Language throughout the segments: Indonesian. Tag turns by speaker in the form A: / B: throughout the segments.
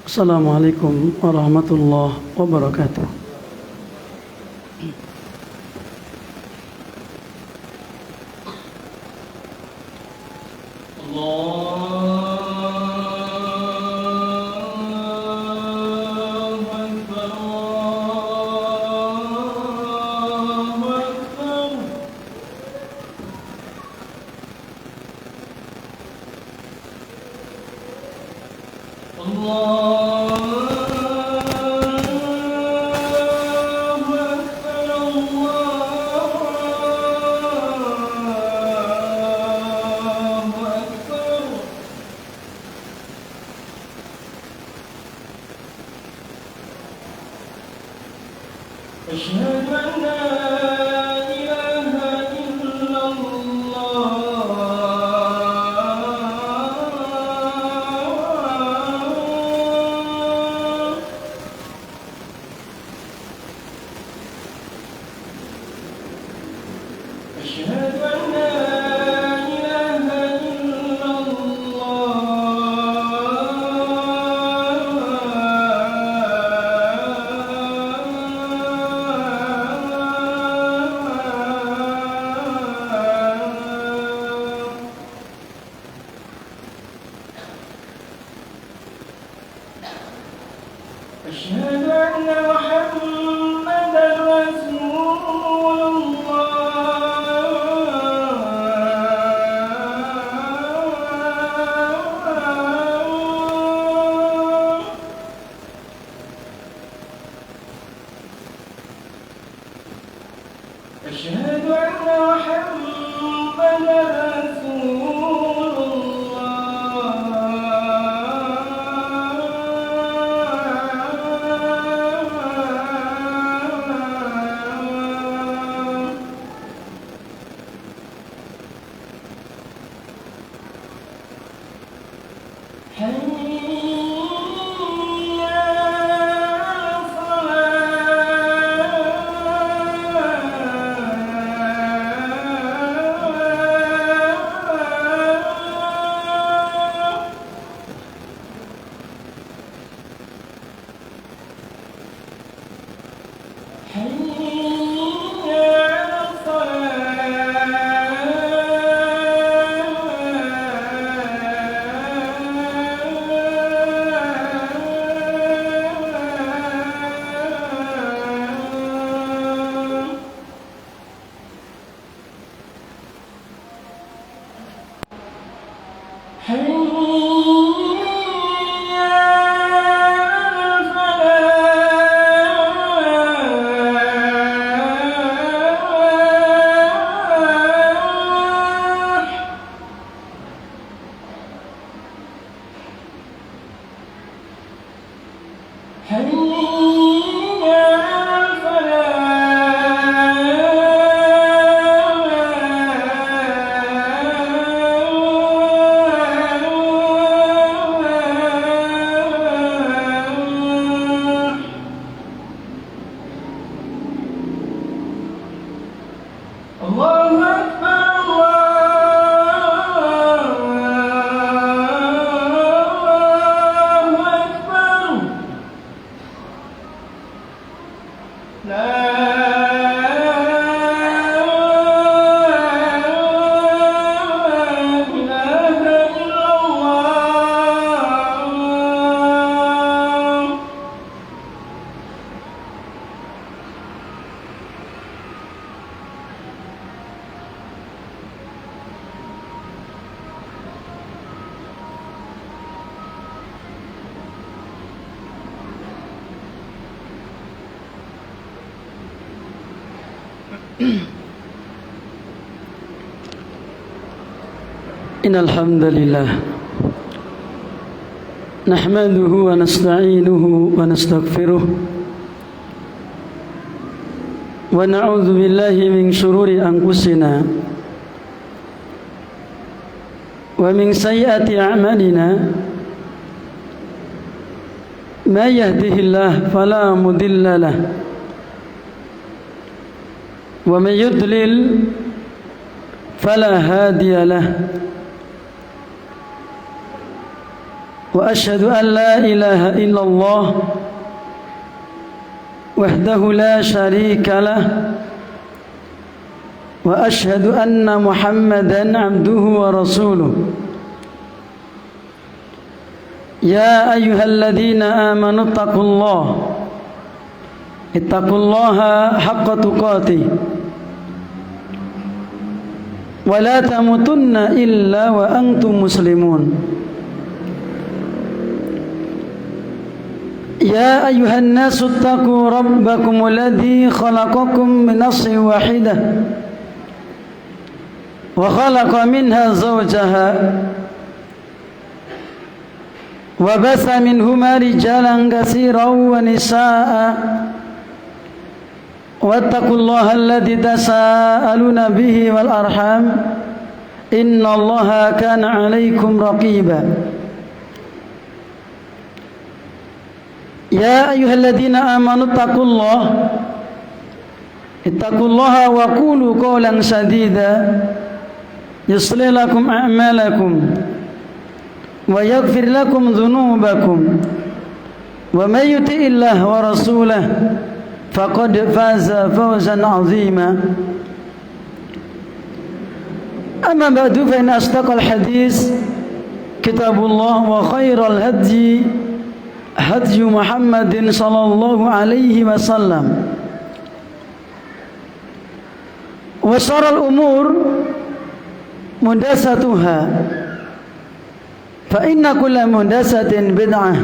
A: Assalamualaikum warahmatullahi wabarakatuh. Innal hamdalillah nahmaduhu wa nasta'inuhu wa nastaghfiruh wa na'udzu billahi min shururi anfusina wa min sayyiati a'malina may yahdihillahu fala mudilla lahu wa may yudlil fala hadiya lahu وأشهد أن لا إله إلا الله وحده لا شريك له وأشهد أن محمدا عبده ورسوله يا أيها الذين آمنوا اتقوا الله حق تقاته ولا تموتن إلا وأنتم مسلمون يا أيها الناس اتقوا ربكم الذي خلقكم من نفس واحدة وخلق منها زوجها وبث منهما رجالا كثيرا ونساء واتقوا الله الذي تساءلون به والأرحام إن الله كان عليكم رقيبا يا أيها الذين آمنوا اتقوا الله وقولوا قولا سديدا يصلح لكم أعمالكم ويغفر لكم ذنوبكم ومن يطع الله ورسوله فقد فاز فوزا عظيما أما بعد فإن أصدق الحديث كتاب الله وخير الهدي هدي محمد صلى الله عليه وسلم وشر الأمور محدثاتها فإن كل محدثة بدعة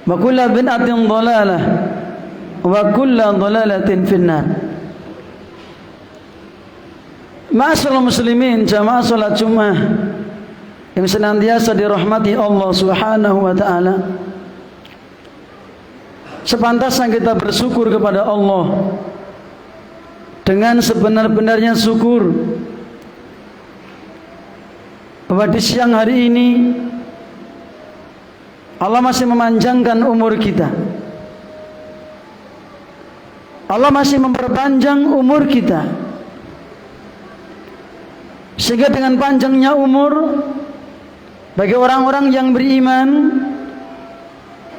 A: وكل بدعة ضلالة وكل ضلالة في النار. Ma'asyiral muslimin, jamaah salat Jumat yang senantiasa dirahmati Allah Subhanahu wa taala. Sepantasnya kita bersyukur kepada Allah dengan sebenar-benarnya syukur bahwa di siang hari ini Allah masih memanjangkan umur kita. Allah masih memperpanjang umur kita, sehingga dengan panjangnya umur bagi orang-orang yang beriman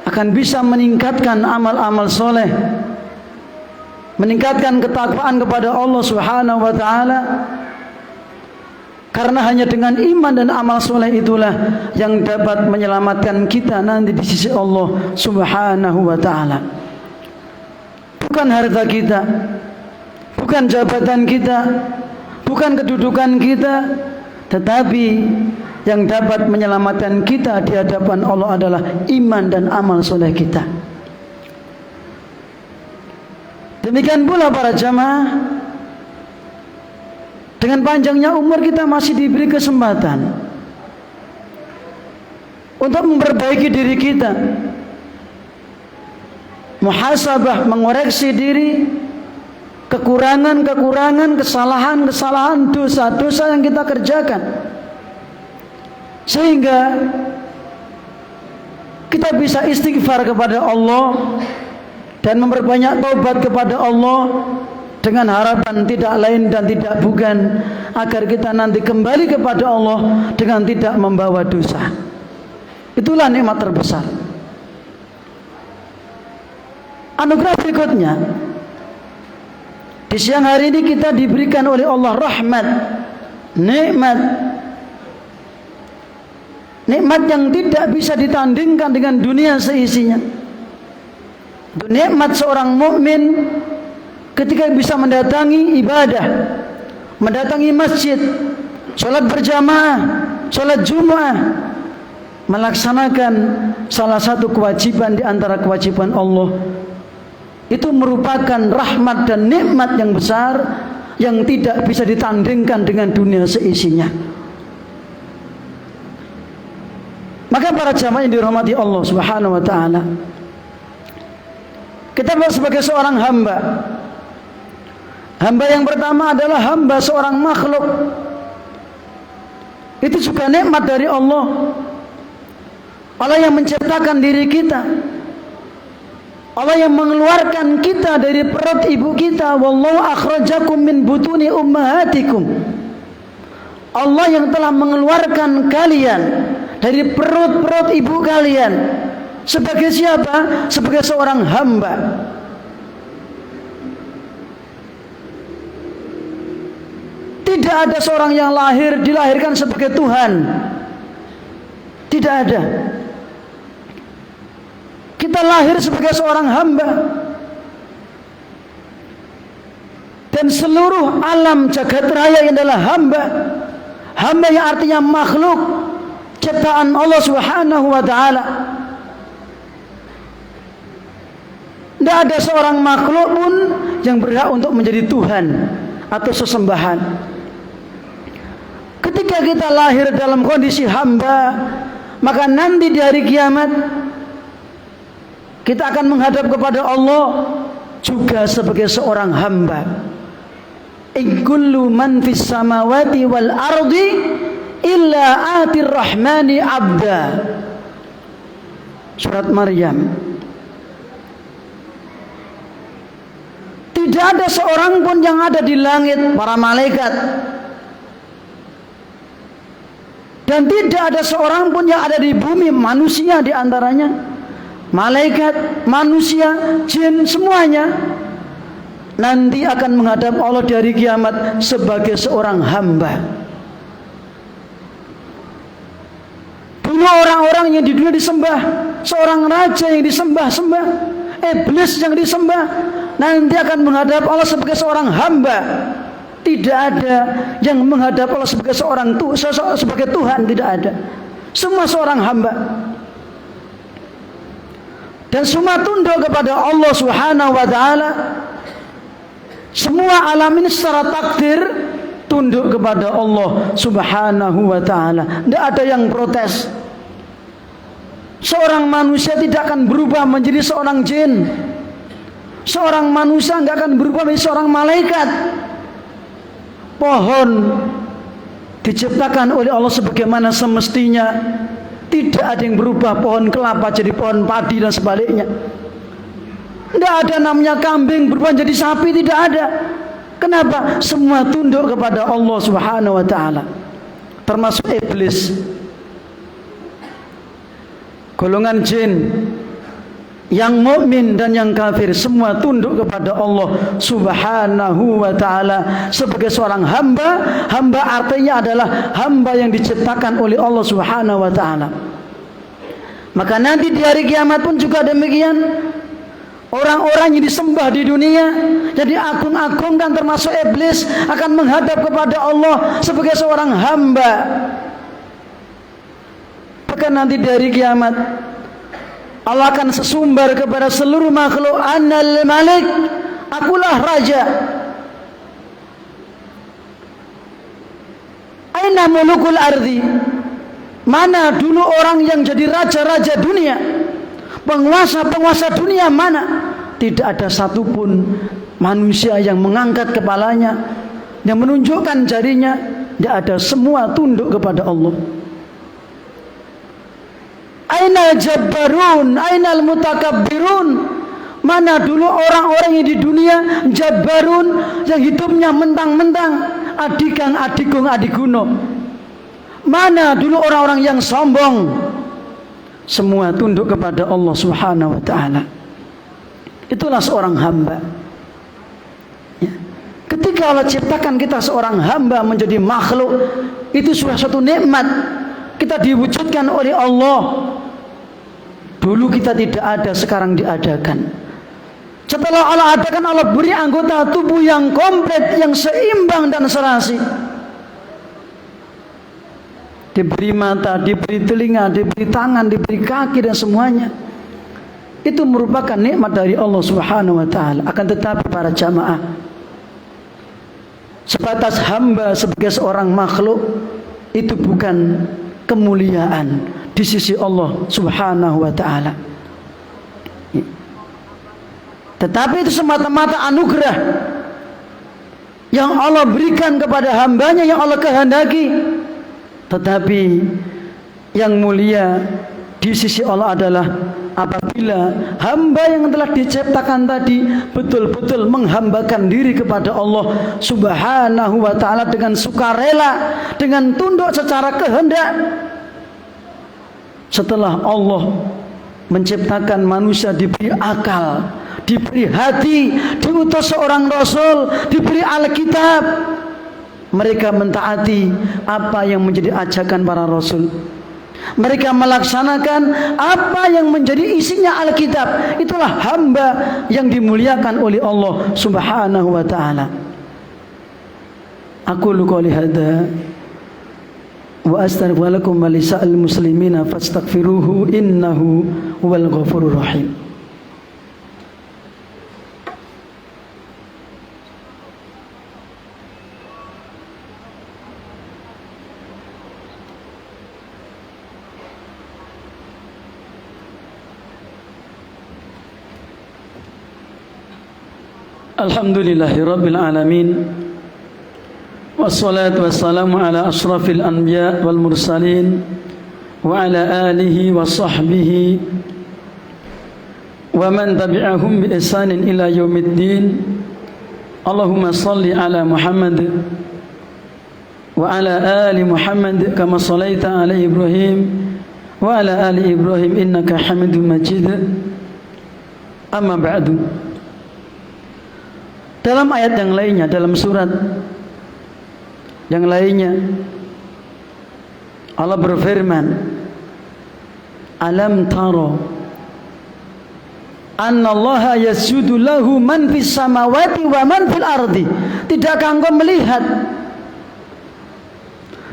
A: akan bisa meningkatkan amal-amal soleh, meningkatkan ketakwaan kepada Allah Subhanahu wa taala. Karena hanya dengan iman dan amal soleh itulah yang dapat menyelamatkan kita nanti di sisi Allah Subhanahu wa taala. Bukan harta kita, bukan jabatan kita, bukan kedudukan kita, tetapi yang dapat menyelamatkan kita di hadapan Allah adalah iman dan amal soleh kita. Demikian pula para jamaah, dengan panjangnya umur kita masih diberi kesempatan untuk memperbaiki diri kita, muhasabah, mengoreksi diri, kekurangan-kekurangan, kesalahan-kesalahan, dosa-dosa yang kita kerjakan, sehingga kita bisa istighfar kepada Allah dan memperbanyak taubat kepada Allah dengan harapan tidak lain dan tidak bukan agar kita nanti kembali kepada Allah dengan tidak membawa dosa. Itulah nikmat terbesar. Anugerah berikutnya, di siang hari ini kita diberikan oleh Allah rahmat, nikmat yang tidak bisa ditandingkan dengan dunia seisinya. Itu nikmat seorang mukmin ketika bisa mendatangi ibadah, mendatangi masjid, sholat berjamaah, sholat Jumat, melaksanakan salah satu kewajiban di antara kewajiban Allah. Itu merupakan rahmat dan nikmat yang besar yang tidak bisa ditandingkan dengan dunia seisinya. Maka para jamaah yang dirahmati Allah Subhanahu wa taala, kita sebagai seorang hamba, hamba yang pertama adalah hamba seorang makhluk. Itu juga nikmat dari Allah. Allah yang menciptakan diri kita, Allah yang mengeluarkan kita dari perut ibu kita. Wallahu akhrajakum min butuni ummahatikum. Allah yang telah mengeluarkan kalian dari perut-perut ibu kalian. Sebagai siapa? Sebagai seorang hamba. Tidak ada seorang yang dilahirkan sebagai Tuhan. Tidak ada. Kita lahir sebagai seorang hamba. Dan seluruh alam jagat raya adalah hamba. Hamba yang artinya makhluk ciptaan Allah Subhanahu wa taala. Tidak ada seorang makhluk pun yang berhak untuk menjadi Tuhan atau sesembahan. Ketika kita lahir dalam kondisi hamba, maka nanti di hari kiamat kita akan menghadap kepada Allah juga sebagai seorang hamba. In kullu man fis samawati wal ardi illa atir rahmani abda. Surat Maryam. Tidak ada seorang pun yang ada di langit, para malaikat, dan tidak ada seorang pun yang ada di bumi, manusia di antaranya, malaikat, manusia, jin, semuanya nanti akan menghadap Allah di hari kiamat sebagai seorang hamba. Dulu orang-orang yang di dunia disembah, seorang raja yang disembah-sembah, iblis yang disembah, nanti akan menghadap Allah sebagai seorang hamba. Tidak ada yang menghadap Allah sebagai sebagai Tuhan, tidak ada. Semua seorang hamba. Dan semua tunduk kepada Allah Subhanahu wa taala. Semua alam ini secara takdir tunduk kepada Allah Subhanahu wa taala. Tidak ada yang protes. Seorang manusia tidak akan berubah menjadi seorang jin. Seorang manusia tidak akan berubah menjadi seorang malaikat. Pohon diciptakan oleh Allah sebagaimana semestinya. Tidak ada yang berubah pohon kelapa jadi pohon padi dan sebaliknya. Tidak ada namanya kambing berubah jadi sapi, tidak ada. Kenapa? Semua tunduk kepada Allah Subhanahu wa taala. Termasuk iblis. Golongan jin yang mukmin dan yang kafir semua tunduk kepada Allah Subhanahu wa taala sebagai seorang hamba. Hamba artinya adalah hamba yang diciptakan oleh Allah Subhanahu wa taala. Maka nanti di hari kiamat pun juga demikian. Orang-orang yang disembah di dunia, jadi agung-agungkan termasuk iblis, akan menghadap kepada Allah sebagai seorang hamba. Bahkan nanti di hari kiamat Allah akan sesumbar kepada seluruh makhluk, Anal Malik, akulah raja. Aina mulukul ardi, mana dulu orang yang jadi raja-raja dunia, penguasa-penguasa dunia mana? Tidak ada satupun manusia yang mengangkat kepalanya, yang menunjukkan jarinya. Tidak ada, semua tunduk kepada Allah. Aina jabbarun, ainal mutakabbirun, mana dulu orang-orang yang di dunia jabbarun, yang hidupnya mentang-mentang adigang adigung adiguno. Mana dulu orang-orang yang sombong? Semua tunduk kepada Allah Subhanahu wa taala. Itulah seorang hamba. Ya. Ketika Allah ciptakan kita seorang hamba menjadi makhluk, itu sudah satu nikmat. Kita diwujudkan oleh Allah. Dulu kita tidak ada, sekarang diadakan. Setelah Allah adakan, Allah beri anggota tubuh yang komplit, yang seimbang dan serasi. Diberi mata, diberi telinga, diberi tangan, diberi kaki dan semuanya. Itu merupakan nikmat dari Allah Subhanahu wa taala. Akan tetapi para jamaah, sebatas hamba sebagai seorang makhluk itu bukan kemuliaan di sisi Allah Subhanahu wa taala. Tetapi itu semata-mata anugerah yang Allah berikan kepada hambanya yang Allah kehendaki. Tetapi yang mulia di sisi Allah adalah apabila hamba yang telah diciptakan tadi betul-betul menghambakan diri kepada Allah Subhanahu wa taala dengan sukarela, dengan tunduk secara kehendak. setelah Allah menciptakan manusia, diberi akal, diberi hati, diutus seorang Rasul, diberi Alkitab, mereka mentaati apa yang menjadi ajakan para Rasul. Mereka melaksanakan apa yang menjadi isinya Alkitab. Itulah hamba yang dimuliakan oleh Allah Subhanahu wa ta'ala. Aqulu qouli hadza wa astaghfirullakum wa lisa'il muslimina fastaghfiruhu innahu huwal ghafurur rahim. Alhamdulillahi rabbil alamin, wassalatu wassalamu ala ashrafil anbiya wal mursalin wa ala alihi wa sahbihi wa man tabi'ahum bi ihsanin ila yaumiddin. Allahumma salli ala Muhammad wa ala ali Muhammad kama sallaita ala Ibrahim wa ala ali Ibrahim innaka Hamidum Majid. Amma ba'du. Dalam ayat yang lainnya, dalam surat yang lainnya, Allah berfirman, Alam taro anna allaha yasjudu lahu man fis samawati wa man fil ardi. Tidakkah engkau melihat?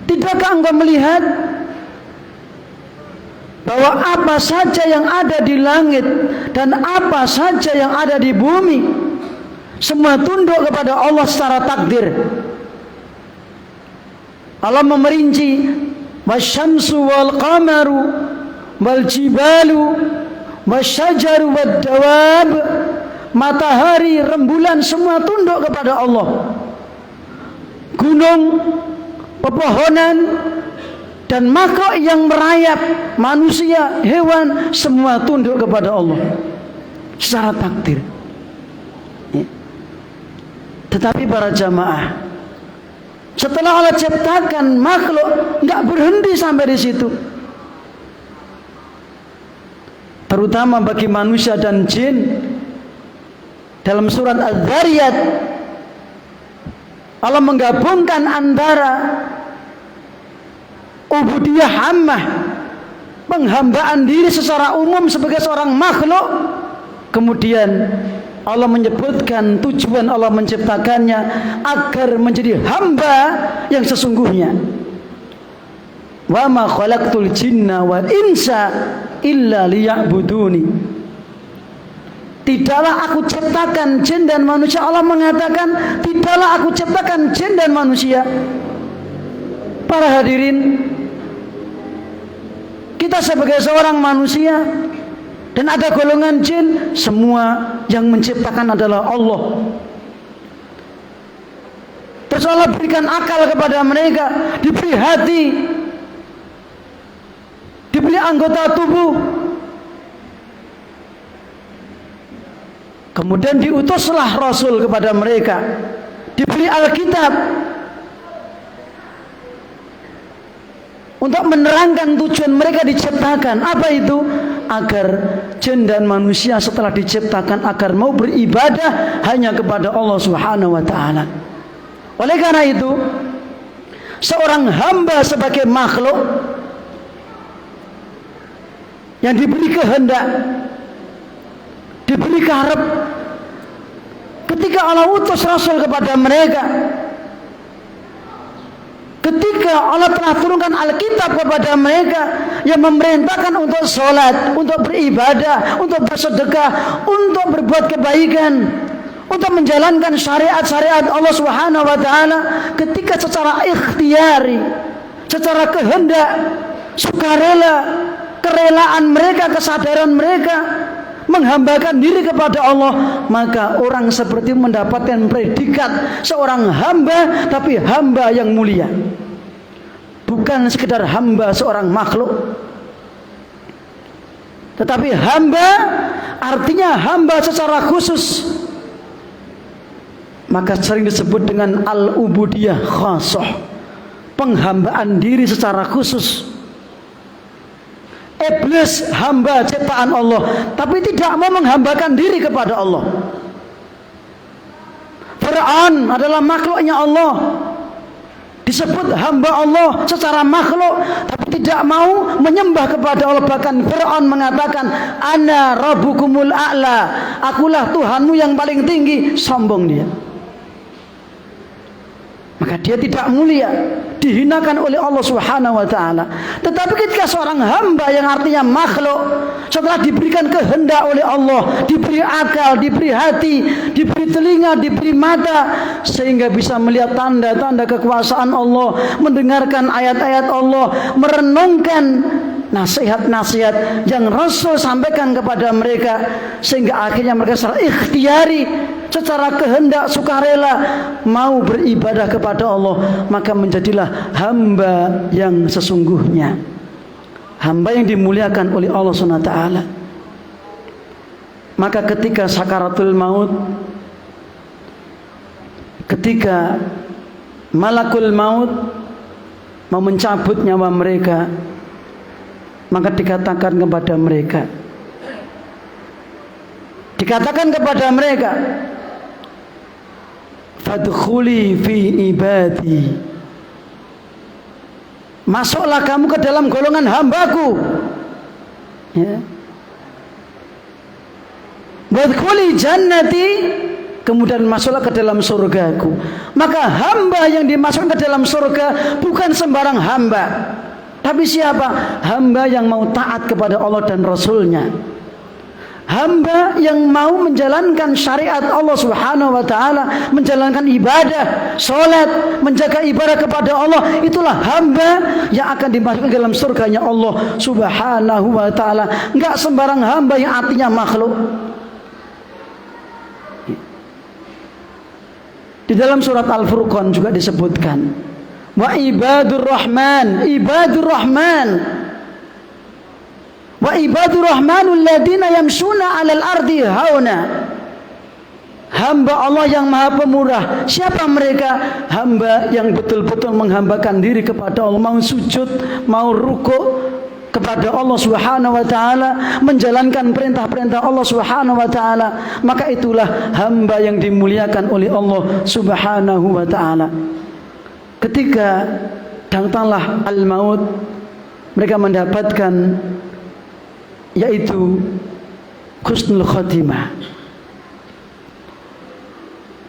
A: Tidakkah engkau melihat bahwa apa saja yang ada di langit dan apa saja yang ada di bumi semua tunduk kepada Allah secara takdir. Allah memerinci wasyamsu wal qamaru wal jibalu wasyajaru wad dawab. Matahari, rembulan semua tunduk kepada Allah. Gunung, pepohonan dan makhluk yang merayap, manusia, hewan semua tunduk kepada Allah secara takdir. Tetapi para jamaah, setelah Allah ciptakan makhluk, tidak berhenti sampai di situ. Terutama bagi manusia dan jin. Dalam surat Az-Zariyat, Allah menggabungkan antara ubudiyah ammah, penghambaan diri secara umum sebagai seorang makhluk. Kemudian Allah menyebutkan tujuan Allah menciptakannya agar menjadi hamba yang sesungguhnya. Wa ma khalaqtul jinna wal insa illa liya'buduni. Tidaklah aku ciptakan jin dan manusia. Allah mengatakan, tidaklah aku ciptakan jin dan manusia. Para hadirin, kita sebagai seorang manusia dan ada golongan jin, semua yang menciptakan adalah Allah. Terus Allah berikan akal kepada mereka, diberi hati, diberi anggota tubuh. Kemudian diutuslah Rasul kepada mereka, diberi Alkitab untuk menerangkan tujuan mereka diciptakan. Apa itu? Agar jin dan manusia setelah diciptakan agar mau beribadah hanya kepada Allah Subhanahu wa ta'ala. Oleh karena itu, seorang hamba sebagai makhluk yang diberi kehendak, diberi karep, ketika Allah utus Rasul kepada mereka, ketika Allah telah turunkan Alkitab kepada mereka yang memerintahkan untuk sholat, untuk beribadah, untuk bersedekah, untuk berbuat kebaikan, untuk menjalankan syariat-syariat Allah Subhanahu wa ta'ala, ketika secara ikhtiari, secara kehendak, sukarela, kerelaan mereka, kesadaran mereka menghambakan diri kepada Allah, maka orang seperti mendapatkan predikat seorang hamba, tapi hamba yang mulia, bukan sekedar hamba seorang makhluk, tetapi hamba artinya hamba secara khusus. Maka sering disebut dengan al-ubudiyah khassah, penghambaan diri secara khusus. Iblis hamba ciptaan Allah, tapi tidak mau menghambakan diri kepada Allah. Fir'aun adalah makhluknya Allah, disebut hamba Allah secara makhluk, tapi tidak mau menyembah kepada Allah. Bahkan Fir'aun mengatakan, ana rabbukumul a'la, akulah Tuhanmu yang paling tinggi. Sombong dia, maka dia tidak mulia, dihinakan oleh Allah Subhanahu wa ta'ala. Tetapi ketika seorang hamba yang artinya makhluk, setelah diberikan kehendak oleh Allah, diberi akal, diberi hati, diberi telinga, diberi mata, sehingga bisa melihat tanda-tanda kekuasaan Allah, mendengarkan ayat-ayat Allah, merenungkan nasihat-nasihat yang Rasul sampaikan kepada mereka, sehingga akhirnya mereka secara ikhtiari, secara kehendak sukarela mau beribadah kepada Allah, maka menjadilah hamba yang sesungguhnya, hamba yang dimuliakan oleh Allah SWT. Maka ketika sakaratul maut, ketika malakul maut mau mencabut nyawa mereka, maka dikatakan kepada mereka, fadkhuli fi ibadi, masuklah kamu ke dalam golongan hambaku, ya. Wadkhuli jannati, kemudian masuklah ke dalam surgaku. Maka hamba yang dimasukkan ke dalam surga bukan sembarang hamba, tapi siapa? Hamba yang mau taat kepada Allah dan Rasulnya, hamba yang mau menjalankan syariat Allah Subhanahu wa ta'ala, menjalankan ibadah, sholat, menjaga ibadah kepada Allah. Itulah hamba yang akan dimasukkan ke dalam surganya Allah Subhanahu wa ta'ala. Enggak sembarang hamba yang artinya makhluk. Di dalam surat Al-Furqan juga disebutkan, wa ibadur rahman, wa ibadur rahmanul ladina yamshuna 'alal ardi hauna. Hamba Allah yang maha pemurah. Siapa mereka? Hamba yang betul-betul menghambakan diri kepada Allah, mau sujud, mau rukuk kepada Allah Subhanahu wa ta'ala, menjalankan perintah-perintah Allah Subhanahu wa ta'ala. Maka itulah hamba yang dimuliakan oleh Allah Subhanahu wa ta'ala. Ketika datanglah al-maut, mereka mendapatkan yaitu husnul khotimah.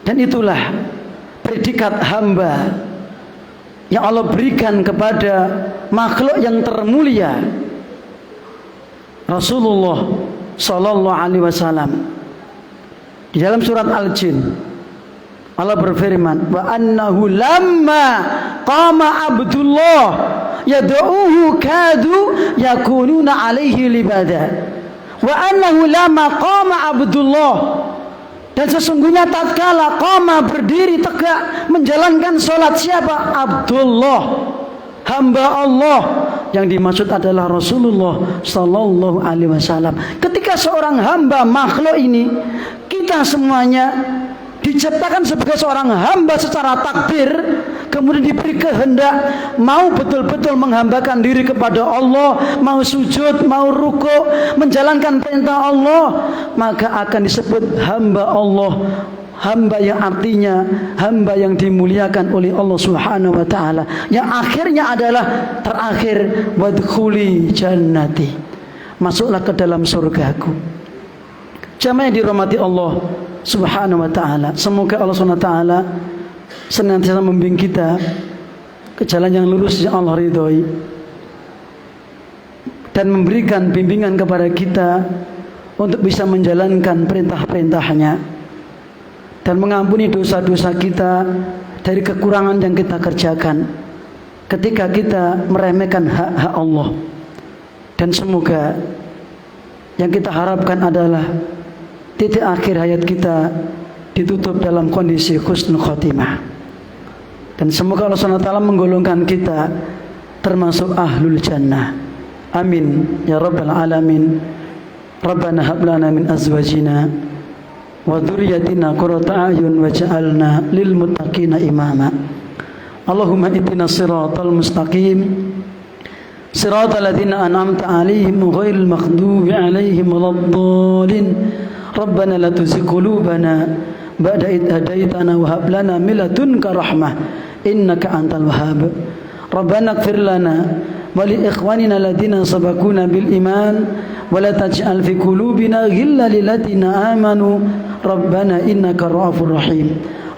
A: Dan itulah predikat hamba yang Allah berikan kepada makhluk yang termulia, Rasulullah sallallahu alaihi wasallam. Di dalam surat Al-Jin Allah berfirman, wa annahu lamma qama abdullah yad'uhu kadu yakununa alaihi libada. Wa annahu lamma qama abdullah, dan sesungguhnya tatkala qama berdiri tegak menjalankan salat siapa? Abdullah, hamba Allah. Yang dimaksud adalah Rasulullah sallallahu alaihi wasallam. Ketika seorang hamba makhluk ini, kita semuanya diciptakan sebagai seorang hamba secara takdir, kemudian diberi kehendak mau betul-betul menghambakan diri kepada Allah, mau sujud, mau rukuk, menjalankan perintah Allah, maka akan disebut hamba Allah, hamba yang artinya hamba yang dimuliakan oleh Allah Subhanahu wa ta'ala, yang akhirnya adalah terakhir, wadkhuli jannati, masuklah ke dalam surgaku. Jamaah yang dirahmati Allah Subhanahu wa ta'ala, semoga Allah Subhanahu wa ta'ala senantiasa membimbing kita ke jalan yang lurus yang Allah ridhoi, dan memberikan bimbingan kepada kita untuk bisa menjalankan perintah-perintahnya, dan mengampuni dosa-dosa kita dari kekurangan yang kita kerjakan ketika kita meremehkan hak-hak Allah. Dan semoga yang kita harapkan adalah titik akhir hayat kita ditutup dalam kondisi husnul khotimah, dan semoga Allah SWT menggolongkan kita termasuk ahlul jannah. Amin ya rabbal alamin. Rabbana hab lana min azwajina wa dzurriyyatina qurrata a'yun waj'alna lil muttaqina imama. Allahumma ihdinas siratal mustaqim صراط الذين أنعمت عليهم غير المغضوب عليهم ولا الضالين ربنا لا تزغ قلوبنا بعد إذ هديتنا وهب لنا من لدنك رحمة إنك أنت الوهاب ربنا اغفر لنا ولإخواننا الذين سبقونا بالإيمان ولا تجعل في قلوبنا غلا للذين آمنوا ربنا إنك رؤوف رحيم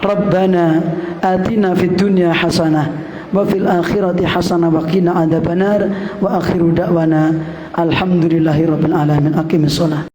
A: ربنا آتنا في الدنيا حسنة وفي الآخرة حسنة وقنا عذاب النار وآخر دعوانا الحمد لله رب العالمين. أقم الصلاة.